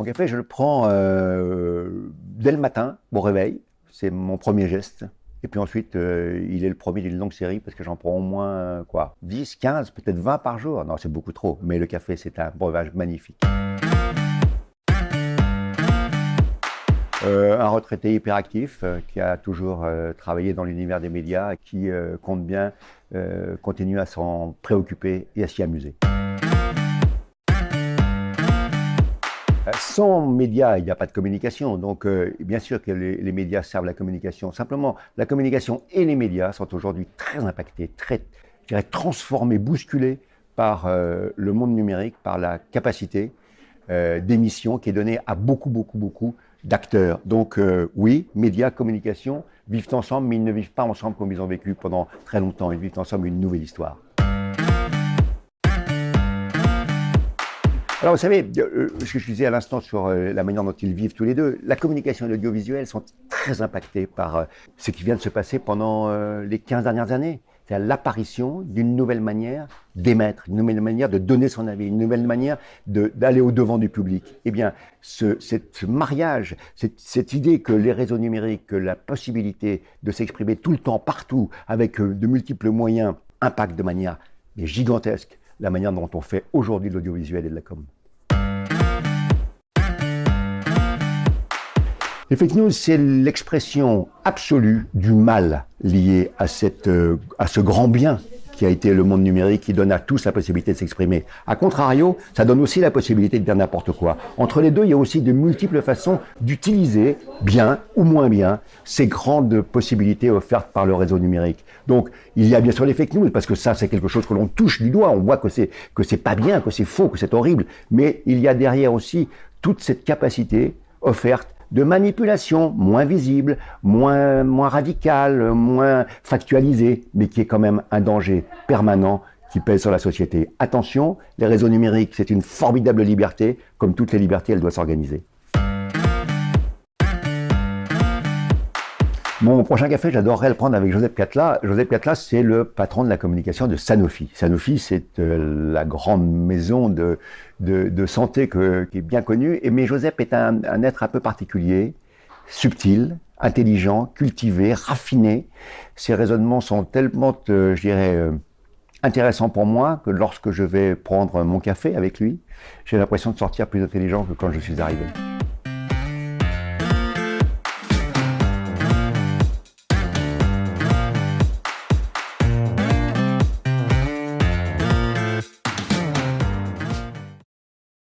Mon café, je le prends dès le matin, au réveil. C'est mon premier geste. Et puis ensuite, il est le premier d'une longue série parce que j'en prends au moins, 10, 15, peut-être 20 par jour. Non, c'est beaucoup trop. Mais le café, c'est un breuvage magnifique. Un retraité hyperactif qui a toujours travaillé dans l'univers des médias, qui compte bien continuer à s'en préoccuper et à s'y amuser. Sans médias, il n'y a pas de communication. Donc, bien sûr que les médias servent la communication. Simplement, la communication et les médias sont aujourd'hui très impactés, très, je dirais, transformés, bousculés par le monde numérique, par la capacité d'émission qui est donnée à beaucoup d'acteurs. Donc, oui, médias, communication vivent ensemble, mais ils ne vivent pas ensemble comme ils ont vécu pendant très longtemps. Ils vivent ensemble une nouvelle histoire. Alors, vous savez, ce que je disais à l'instant sur la manière dont ils vivent tous les deux, la communication et l'audiovisuel sont très impactés par ce qui vient de se passer pendant les 15 dernières années. C'est l'apparition d'une nouvelle manière d'émettre, une nouvelle manière de donner son avis, une nouvelle manière d'aller au-devant du public. Eh bien, ce mariage, cette idée que les réseaux numériques, que la possibilité de s'exprimer tout le temps, partout, avec de multiples moyens, impacte de manière gigantesque la manière dont on fait aujourd'hui de l'audiovisuel et de la com. Les fake news, c'est l'expression absolue du mal lié à ce grand bien qui a été le monde numérique, qui donne à tous la possibilité de s'exprimer. A contrario, ça donne aussi la possibilité de dire n'importe quoi. Entre les deux, il y a aussi de multiples façons d'utiliser, bien ou moins bien, ces grandes possibilités offertes par le réseau numérique. Donc, il y a bien sûr les fake news, parce que ça, c'est quelque chose que l'on touche du doigt. On voit que c'est pas bien, que c'est faux, que c'est horrible. Mais il y a derrière aussi toute cette capacité offerte de manipulation moins visible, moins radicale, moins factualisée, mais qui est quand même un danger permanent qui pèse sur la société. Attention, les réseaux numériques, c'est une formidable liberté. Comme toutes les libertés, elle doit s'organiser. Mon prochain café, j'adorerais le prendre avec Joseph Piatla. Joseph Piatla, c'est le patron de la communication de Sanofi. Sanofi, c'est la grande maison de santé qui est bien connue. Mais Joseph est un être un peu particulier, subtil, intelligent, cultivé, raffiné. Ses raisonnements sont tellement, je dirais, intéressants pour moi que lorsque je vais prendre mon café avec lui, j'ai l'impression de sortir plus intelligent que quand je suis arrivé.